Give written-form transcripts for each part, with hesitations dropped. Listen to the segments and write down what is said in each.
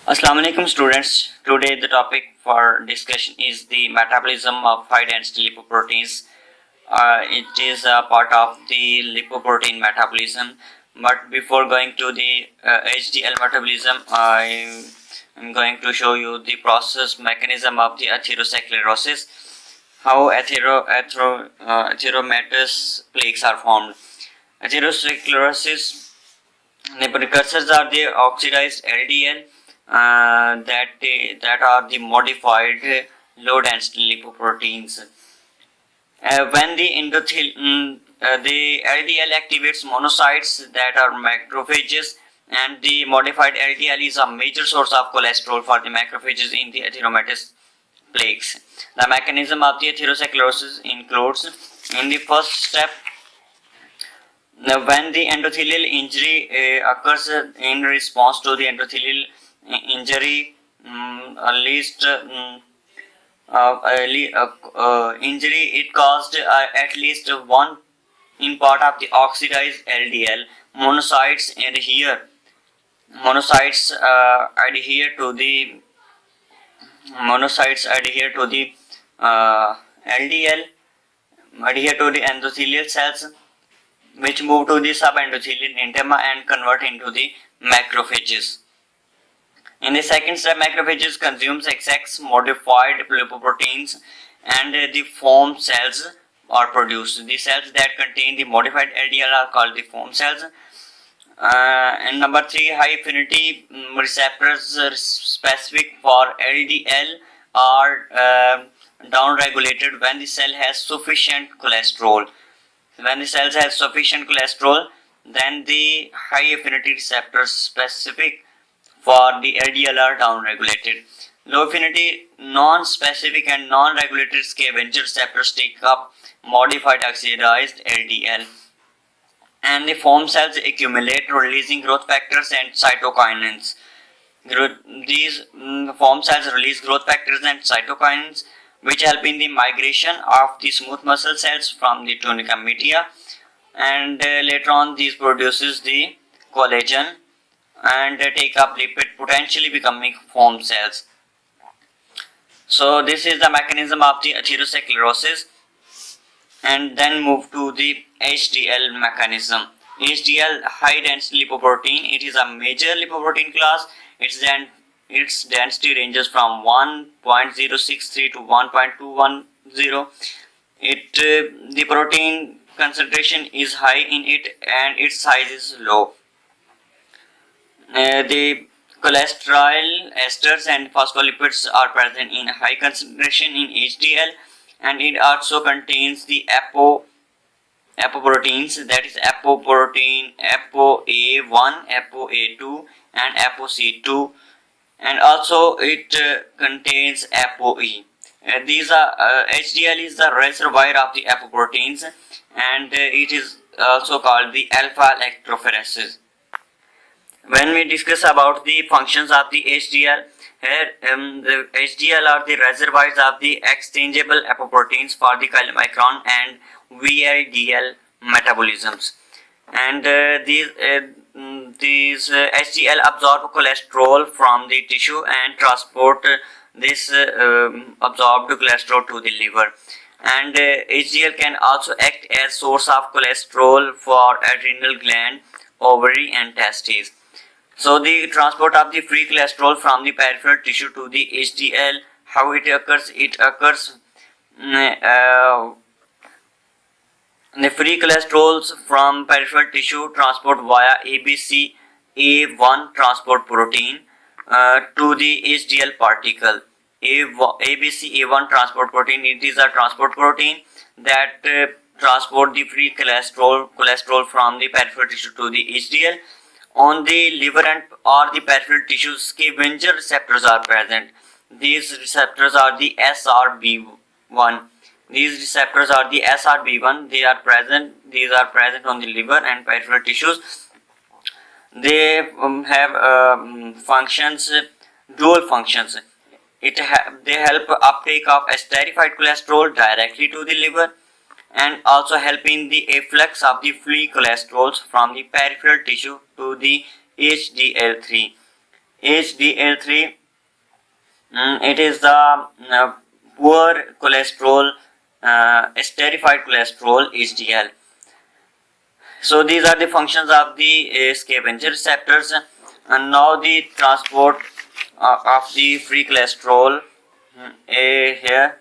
Assalamu alaikum students. Today the topic for discussion is the metabolism of high density lipoproteins. It is a part of the lipoprotein metabolism. But before going to the HDL metabolism, I am going to show you the process mechanism of the atherosclerosis, how atheromatous plaques are formed. Atherosclerosis, the precursors are the oxidized LDL that are the modified low density lipoproteins. When the LDL activates monocytes that are macrophages, and the modified LDL is a major source of cholesterol for the macrophages in the atheromatous plaques. The mechanism of the atherosclerosis includes, in the first step, when the endothelial injury occurs in response to the endothelial injury, injury it caused at least one in part of the oxidized LDL. Monocytes adhere to the LDL, adhere to the endothelial cells, which move to the subendothelial intima and convert into the macrophages. In the second step, macrophages consumes excess modified lipoproteins, and the foam cells are produced. The cells that contain the modified LDL are called the foam cells. And number 3, high affinity receptors specific for LDL are downregulated when the cell has sufficient cholesterol. When the cells have sufficient cholesterol, then the high affinity receptors specific for the LDL are downregulated. Low affinity, non-specific and non-regulated scavenger receptors take up modified oxidized LDL, and the foam cells accumulate, releasing growth factors and cytokinins. These foam cells release growth factors and cytokinins, which help in the migration of the smooth muscle cells from the tunica media, and later on these produces the collagen and take up lipid, potentially becoming foam cells. So this is the mechanism of the atherosclerosis. And then move to the HDL mechanism. HDL, high density lipoprotein, it is a major lipoprotein class. Its density ranges from 1.063 to 1.210. The protein concentration is high in it, and its size is low. The cholesterol, esters and phospholipids are present in high concentration in HDL, and it also contains the apoproteins, that is apoprotein ApoA1, ApoA2 and ApoC2, and also it contains ApoE. These are HDL is the reservoir of the apoproteins, and it is also called the alpha lactoferrases. When we discuss about the functions of the HDL, here the HDL are the reservoirs of the exchangeable apoproteins for the chylomicron and VLDL metabolisms, and these HDL absorb cholesterol from the tissue and transport this absorbed cholesterol to the liver, and HDL can also act as source of cholesterol for adrenal gland, ovary and testes. So the transport of the free cholesterol from the peripheral tissue to the HDL, how it occurs? It occurs the free cholesterols from peripheral tissue transport via ABCA1 transport protein to the HDL particle. ABCA1 transport protein, it is a transport protein that transport the free cholesterol from the peripheral tissue to the HDL. On the liver and or the peripheral tissue, scavenger receptors are present. These receptors are the SRB1. These receptors are the SRB1. These are present on the liver and peripheral tissues. They have functions, dual functions. They help uptake of esterified cholesterol directly to the liver, and also help in the efflux of the free cholesterols from the peripheral tissue to the HDL3. HDL3, it is the poor cholesterol, esterified cholesterol, HDL. So these are the functions of the scavenger receptors. And now the transport of the free cholesterol here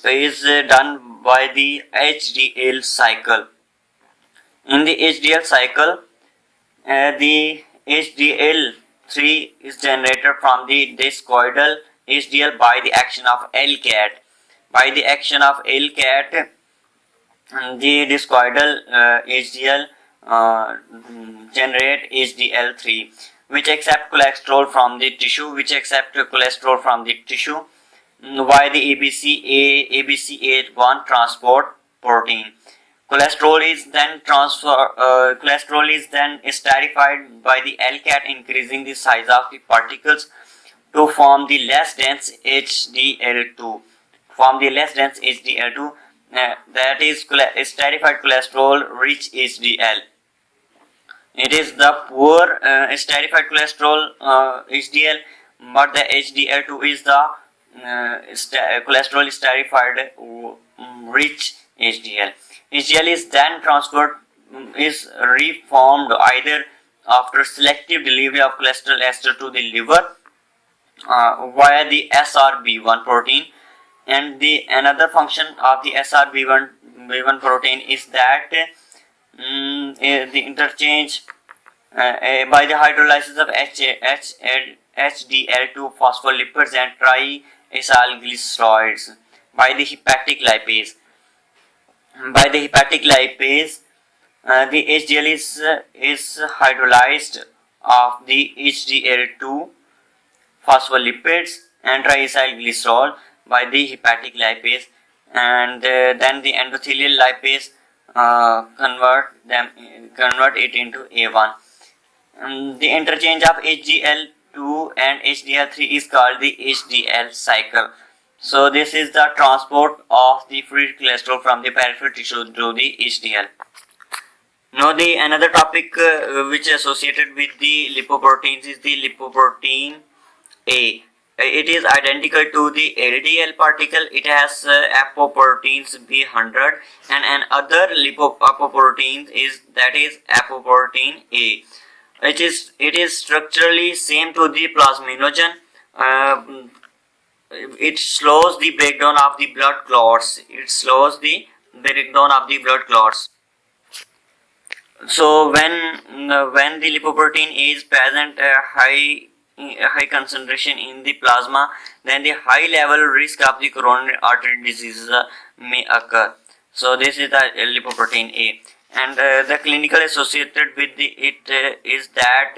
is done by the HDL cycle. In the HDL cycle, the HDL3 is generated from the discoidal HDL by the action of LCAT. By the action of LCAT, the discoidal HDL generate HDL3, which accept cholesterol from the tissue, via the ABCA1 transport protein. Cholesterol is then esterified by the LCAT, increasing the size of the particles to form the less dense HDL2. That is esterified cholesterol rich HDL. It is the poor esterified cholesterol HDL, but the HDL2 is the cholesterol esterified rich HDL. HDL is then reformed either after selective delivery of cholesterol ester to the liver via the SRB1 protein. And the another function of the SRB1 protein is that the interchange by the hydrolysis of HDL2 phospholipids and triacylglycerides by the hepatic lipase. The HDL is hydrolyzed of the HDL2 phospholipids and triacylglycerol by the hepatic lipase, and then the endothelial lipase convert it into A1. The interchange of HDL2 and HDL3 is called the HDL cycle. So this is the transport of the free cholesterol from the peripheral tissue to the HDL. Now the another topic which is associated with the lipoproteins is the lipoprotein A. It is identical to the LDL particle. It has apoproteins B100, and another apoprotein is apoprotein A. It is structurally same to the plasminogen. It slows the breakdown of the blood clots. So when the lipoprotein A is present high concentration in the plasma, then the high level risk of the coronary artery diseases may occur. So this is the lipoprotein A, and the clinical associated with it is that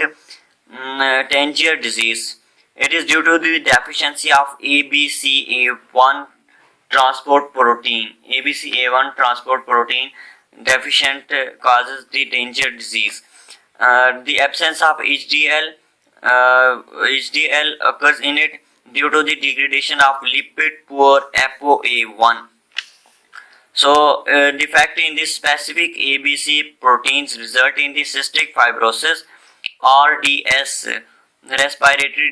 Tangier disease. It is due to the deficiency of ABCA1 transport protein. ABCA1 transport protein deficient causes the Tangier disease. The absence of HDL occurs in it due to the degradation of lipid poor ApoA1. So defect in the specific ABC proteins result in the cystic fibrosis, RDS, respiratory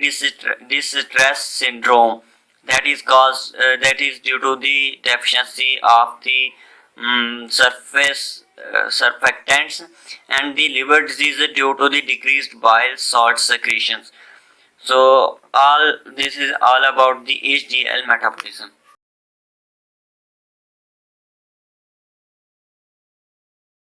distress syndrome, that is due to the deficiency of the surface surfactants, and the liver disease due to the decreased bile salt secretions. So this is all about the HDL metabolism.